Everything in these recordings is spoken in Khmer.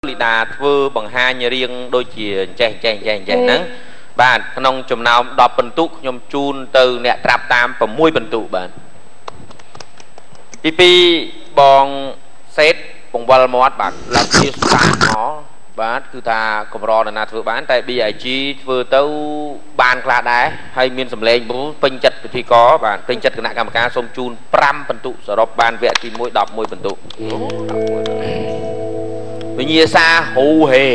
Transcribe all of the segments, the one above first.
លីដាធ្វើបង្ហាញរៀងដូចជាចេះហ្នឹងបាទក្នុងចំណោម10បន្ទុកខ្ញុំជូនទៅអ្នកត្រាប់តាម6បន្ទុកបាទទី2បងសេតបង្វិលមាត់បាទឡើងជាស្អាតមកបាទគឺថាកម្រណាធ្វើបានតែ BIG ធ្វើទៅបានខ្លះដែរហើយមានសម្លេងពេញចិត្តពិធីករបាទពេញចិត្តគណៈកម្មការសូមជូន5បន្ទុកសរុបបានវគ្គទី1 11បន្ទុកវិញ្ញាសាហូហេ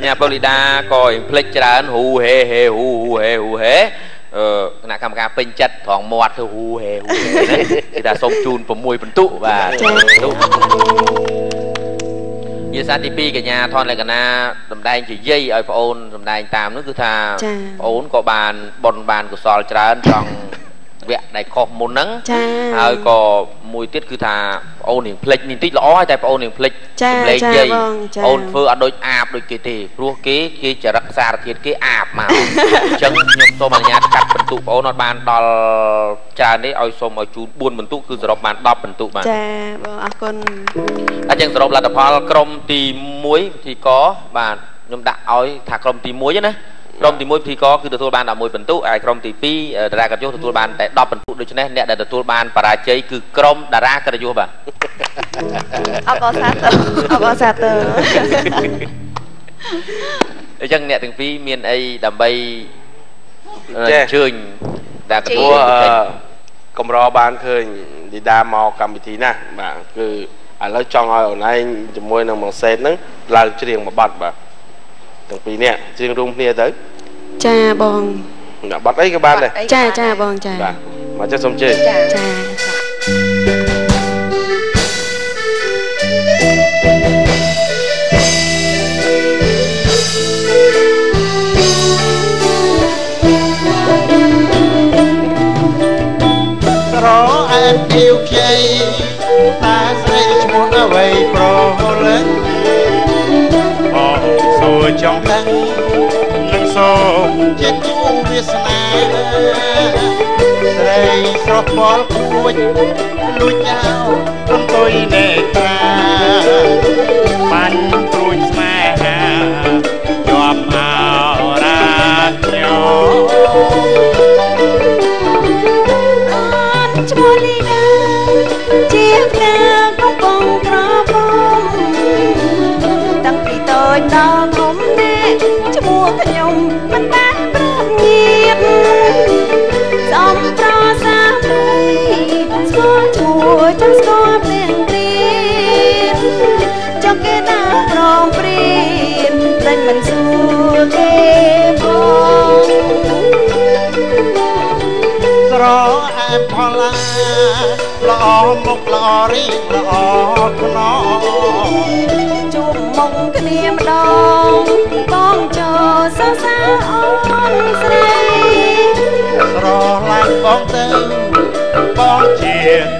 ញ៉ាប៉ូលីដាក៏ភ្លេចច្រើនហូហេហេហូហេគណៈកម្មការពេញចិត្តត្រង់មាត់ទៅហូហេគេថាសូមជូន6បន្ទុកបាទយាសាទី2កញ្ញាថនលក្ខណៈសម្ដែងជាយាយឲ្យប្អូនសម្ដែងតាមនោះគឺថាប្អូនក៏បានបុណ្យបានកុសលច្រើនត្រង់វគ្គដែលខុសមុនហ្នឹងហើយក៏មួយទៀតគឺថាប្អូននឹងភ្លេចនេះតិចល្អហើយតែប្អូននឹងភ្លេចសម្លេងយាយប្អូនធ្វើអត់ដូចអាបដូចគេទេព្រោះគេចរិតសារធាតុគេអាបមកអញ្ចឹងខ្ញុំសូមអនុញ្ញាតកាត់បន្ទុកប្អូនអត់បានដល់ច្រើននេះឲ្យសូមឲ្យជូន4បន្ទុកគឺសរុបបាន10បន្ទុកបាទចាបងអរគុណអញ្ចឹងសរុបលទ្ធផលក្រុមទី1ពិធីករបាទខ្ញុំដាក់ឲ្យថាក្រុមទី1ណាក្រុមទី1ពិធីករគឺទទួលបាន11បន្ទុកហើយក្រុមទី2តារាកិត្តិយសទទួលបានតែ10បន្ទុកដូច្នេះអ្នកដែលទទួលបានបរាជ័យគឺក្រុមតារាកិត្តិយសបាទអបអរសាទរអញ្ចឹងអ្នកទាំងពីរមានអីដើម្បីអញ្ជើញតារាកិត្តិយសកម្របានឃើញលីដាមកកម្មវិធីណាបាទគឺឥឡូវចង់ឲ្យអូនឯងជាមួយនឹងមកសេតហ្នឹងឡើងច្រៀងមួយបទបាទទាំងពីរនាក់ច្រៀងរួមគ្នាទៅចាបងបទអីក៏បានដែរចាបងចាបាទមកចុះសូមជឿចាស្រអែបភៀវខ្ចីតាស្រីឈ្មោះអ្វីប្រលឹងបងសួរចង់ដឹងនឹងសូមជាគូវាសនាស្រីស្រស់បលគួចលួចចោលត្រឹមទុយនេត្រាបាញ់ព្រួយស្នេហាជាប់អរាញោឈ្មោះលីដាជាផ្កាកំពុងក្របងតាំងពីតូចដល់ធំនេះឈ្មោះខ្ញុំមិនបានប្រាប់ញៀបសំប្រសាព្រៃស្គាល់ឈ្មោះចាំស្គាល់ព្រៀងព្រៀនចង់គេណាប្រងព្រៀនតែមិនសួរគេបងស្រអែបផលាល្អមុខល្អរីកល្អខ្នងជួបមុខគ្នាម្ដងបងចូលសរសើរអូនស្រីស្រឡាញ់បងទៅបងជា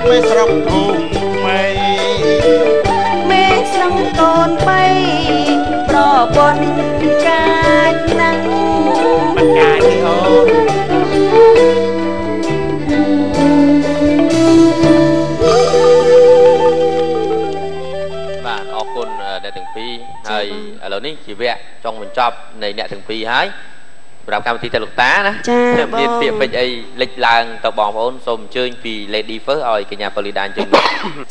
មេស្រុកភូមិមេស្រុកកូនបីប្រពន្ធកាចណាស់មិនកាចទេអូនបាទអរគុណអ្នកទាំងពីរហើយឥឡូវនេះជាវគ្គចុងបញ្ចប់នៃអ្នកទាំងពីរហើយសម្រាប់កម្មវិធីតែលោកតាណាមានពាក្យពេចន៍អីលេចឡើងទៅបងប្អូនសូមអញ្ជើញពី Lady First ឲ្យកញ្ញាប៉ូលីដាអញ្ជើញ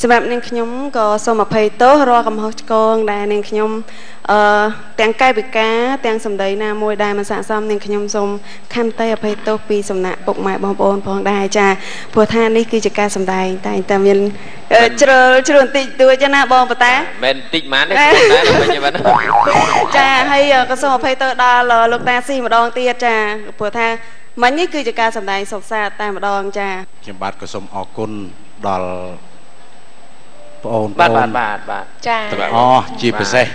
សម្រាប់នាងខ្ញុំក៏សូមអភ័យទោសរាល់កំហុសឆ្គងដែលនាងខ្ញុំទាំងកាយវិការទាំងសម្ដីណាមួយដែលមិនស័ក្តិសមនាងខ្ញុំសូមខន្តីអភ័យទោសពីសំណាក់ពុកម៉ែបងប្អូនផងដែរចាព្រោះថានេះគឺជាការសម្ដែងតែតែមានជ្រុលបន្តិចតួចណាបងបតាមិនបន្តិចហ្មងទេតែមិនចាហើយក៏សូមអភ័យទោសដល់លោកតាស៊ីម្ដងទៀតចាព្រោះថាមិញនេះគឺជាការសម្ដែងសុខសាន្តតែម្ដងចាខ្ញុំបាទក៏សូមអរគុណដល់បងអូនបាទចាជាពិសេស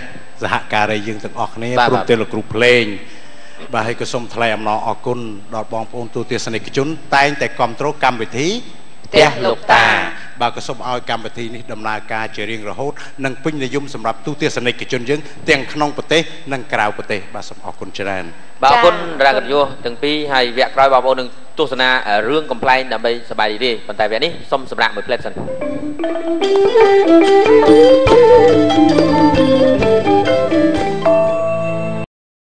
សហការីយើងទាំងអស់គ្នាព្រមទាំងលោកគ្រូភ្លេងបាទហើយក៏សូមថ្លែងអំណរអគុណដល់បងប្អូនទូទស្សនិកជនតែងតែគាំទ្រកម្មវិធីផ្ទះលោកតាបាទក៏សូមឲ្យកម្មវិធីនេះដំណើរការជារៀងរហូតនិងពេញនិយមសម្រាប់ទូទស្សនិកជនយើងទាំងក្នុងប្រទេសនិងក្រៅប្រទេសបាទសូមអរគុណច្រើនបាទអរគុណតារាកិត្តិយសទាំងពីរហើយវគ្គក្រោយបងប្អូននឹងទស្សនារឿងកំ pl ែងដើម្បីសប្បាយរីករាយប៉ុន្តែវគ្គនេះសូមសម្រាប់មួយផ្លែតសិន